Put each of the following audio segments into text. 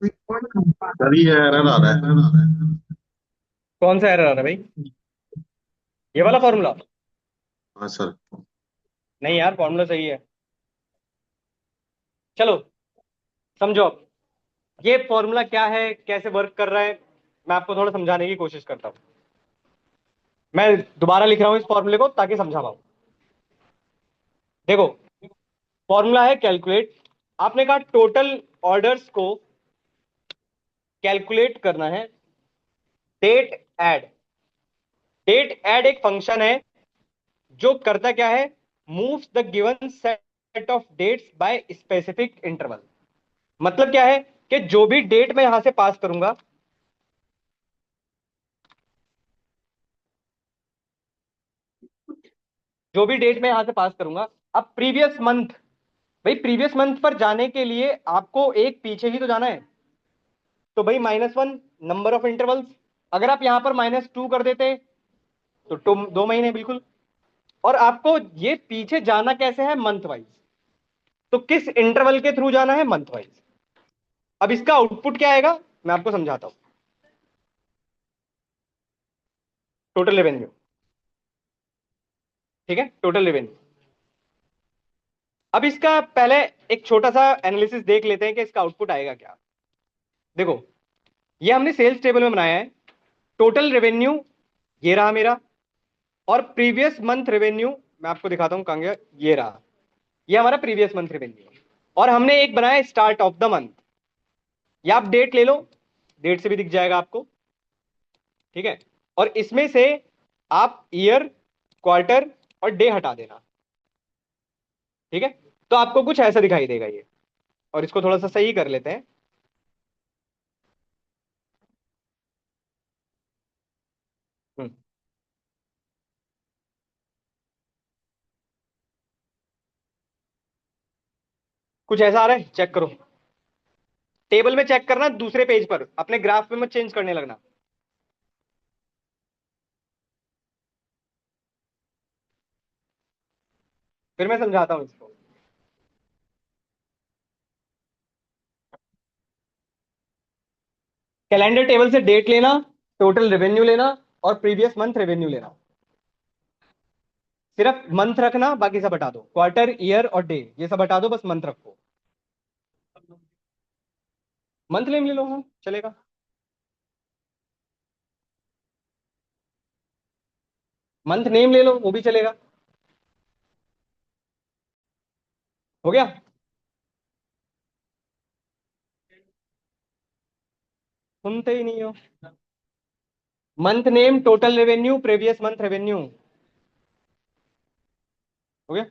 Sir ये error आ रहा है। कौन सा एरर आ रहा है भाई? ये वाला फॉर्मूला? हाँ सर। नहीं यार, फॉर्मूला सही है। चलो समझो अब। ये फॉर्मूला क्या है, कैसे वर्क कर रहा है, मैं आपको थोड़ा समझाने की कोशिश करता हूँ। मैं दोबारा लिख रहा हूँ इस फॉर्मूले को ताकि समझा पाऊँ। देखो, फॉर्मूला है कैलकुलेट। आपने कहा टोटल ऑर्डर्स को कैलकुलेट करना है। Date add. डेट ऐड एक फंक्शन है जो करता क्या है, moves the given set of dates by specific interval. मतलब क्या है कि जो भी डेट मैं यहां से पास करूंगा, जो भी डेट मैं यहां से पास करूंगा। अब प्रीवियस मंथ, भाई प्रीवियस मंथ पर जाने के लिए आपको एक पीछे ही तो जाना है। तो भाई -1 नंबर ऑफ इंटरवल्स। अगर आप यहां पर -2 कर देते तो 2 महीने बिल्कुल। और आपको ये पीछे जाना कैसे है, मंथ वाइज। तो किस इंटरवल के थ्रू जाना है, मंथ वाइज। अब इसका आउटपुट क्या आएगा, मैं आपको समझाता हूं। Total revenue. ठीक है, टोटल रेवेन्यू। अब इसका पहले एक छोटा सा एनालिसिस देख लेते हैं कि इसका आउटपुट आएगा क्या। देखो, ये हमने सेल्स टेबल में बनाया है। टोटल रेवेन्यू ये रहा मेरा, और प्रीवियस मंथ रेवेन्यू मैं आपको दिखाता हूं कहां गया, ये रहा। ये हमारा प्रीवियस मंथ रेवेन्यू। और हमने एक बनाया स्टार्ट ऑफ द मंथ। या आप डेट ले लो, डेट से भी दिख जाएगा आपको। ठीक है, और इसमें से आप ईयर, क्वार्टर और डे हटा देना। ठीक है, तो आपको कुछ ऐसा दिखाई देगा ये। और इसको थोड़ा सा सही कर लेते हैं। हम्म, कुछ ऐसा आ रहा है, चेक करो। टेबल में चेक करना, दूसरे पेज पर, अपने ग्राफ पे मत चेंज करने लगना। फिर मैं समझाता हूं इसको। कैलेंडर टेबल से डेट लेना, टोटल रेवेन्यू लेना और प्रीवियस मंथ रेवेन्यू लेना। सिर्फ मंथ रखना, बाकी सब हटा दो। क्वार्टर, ईयर और डे ये सब हटा दो, बस मंथ रखो। मंथ नेम ले लो, हाँ चलेगा। मंथ नेम ले लो, वो भी चलेगा। हो गया। सुनते ही नहीं हो। Month name, total revenue, previous month revenue. हो गया।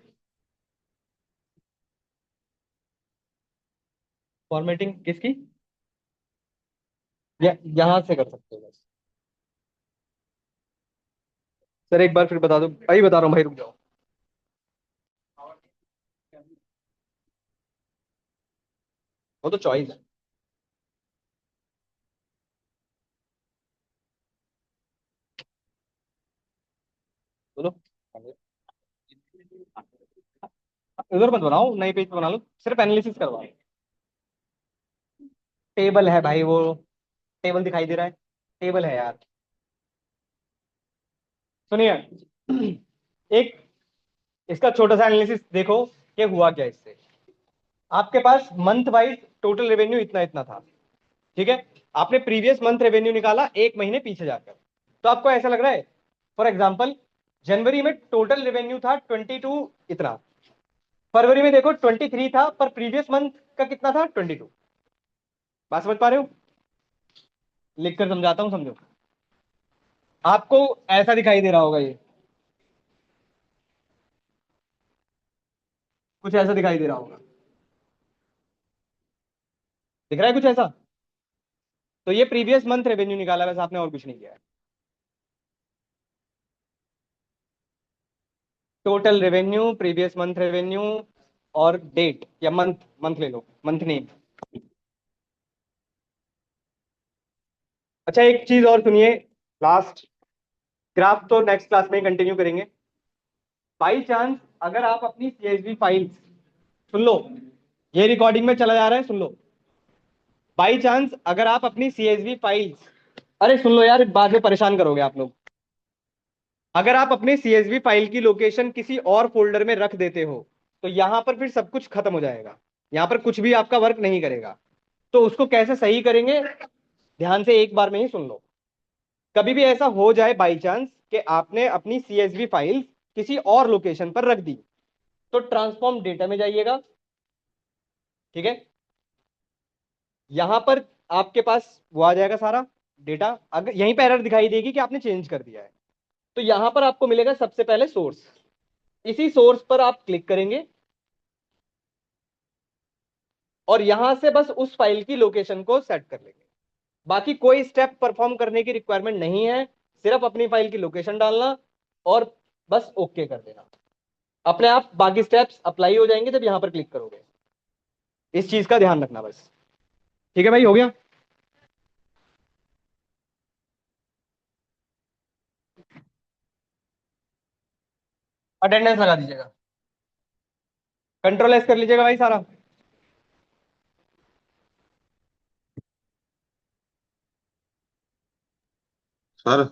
फॉर्मेटिंग किसकी? यहां से कर सकते हो बस। सर एक बार फिर बता दो भाई, बता रहा हूँ भाई, रुक जाओ। वो तो चॉइस है। बोलो। उधर मत बनाओ, नई पेज पे बना लो, सिर्फ एनालिसिस करवाओ। टेबल है भाई वो, टेबल दिखाई दे रहा है, टेबल है यार। सुनिए, एक इसका छोटा सा एनालिसिस देखो कि हुआ क्या इससे। आपके पास मंथ वाइज टोटल रेवेन्यू इतना इतना था। ठीक है, आपने प्रीवियस मंथ रेवेन्यू निकाला एक महीने पीछे जाकर। तो आपको ऐसा लग रहा है, फॉर एग्जांपल जनवरी में टोटल रेवेन्यू था 22 इतना। फरवरी में देखो 23 था, पर प्रीवियस मंथ का कितना था, 22। बात समझ पा रहे हो? लिख कर समझाता हूं, समझो। आपको ऐसा दिखाई दे रहा होगा ये, कुछ ऐसा दिखाई दे रहा होगा। दिख रहा है कुछ ऐसा? तो ये प्रीवियस मंथ रेवेन्यू निकाला, वैसे आपने और कुछ नहीं किया है। Total revenue, previous month revenue और डेट या मंथ, मंथ ले लो, मंथ नेम। अच्छा एक चीज और सुनिए, लास्ट। ग्राफ तो नेक्स्ट क्लास में कंटिन्यू करेंगे। बाई चांस अगर आप अपनी सीएसवी फाइल्स, सुन लो, ये रिकॉर्डिंग में चला जा रहा है, सुन लो। बाई चांस अगर आप अपनी सीएसवी फाइल्स, अरे सुन लो यार, बाद में परेशान करोगे आप लोग। अगर आप अपने सीएसवी फाइल की लोकेशन किसी और फोल्डर में रख देते हो तो यहां पर फिर सब कुछ खत्म हो जाएगा, यहां पर कुछ भी आपका वर्क नहीं करेगा। तो उसको कैसे सही करेंगे, ध्यान से एक बार में ही सुन लो। कभी भी ऐसा हो जाए बाई चांस कि आपने अपनी सीएसवी फाइल किसी और लोकेशन पर रख दी, तो ट्रांसफॉर्म डेटा में जाइएगा। ठीक है, यहां पर आपके पास वो आ जाएगा सारा डेटा। अगर यहीं पर एरर दिखाई देगी कि आपने चेंज कर दिया है, तो यहां पर आपको मिलेगा सबसे पहले सोर्स। इसी सोर्स पर आप क्लिक करेंगे और यहां से बस उस फाइल की लोकेशन को सेट कर लेंगे। बाकी कोई स्टेप परफॉर्म करने की रिक्वायरमेंट नहीं है, सिर्फ अपनी फाइल की लोकेशन डालना और बस ओके कर देना। अपने आप बाकी स्टेप्स अप्लाई हो जाएंगे जब यहां पर क्लिक करोगे। इस चीज का ध्यान रखना बस। ठीक है भाई, हो गया। अटेंडेंस लगा दीजिएगा, कंट्रोल एस कर लीजिएगा भाई सारा। सर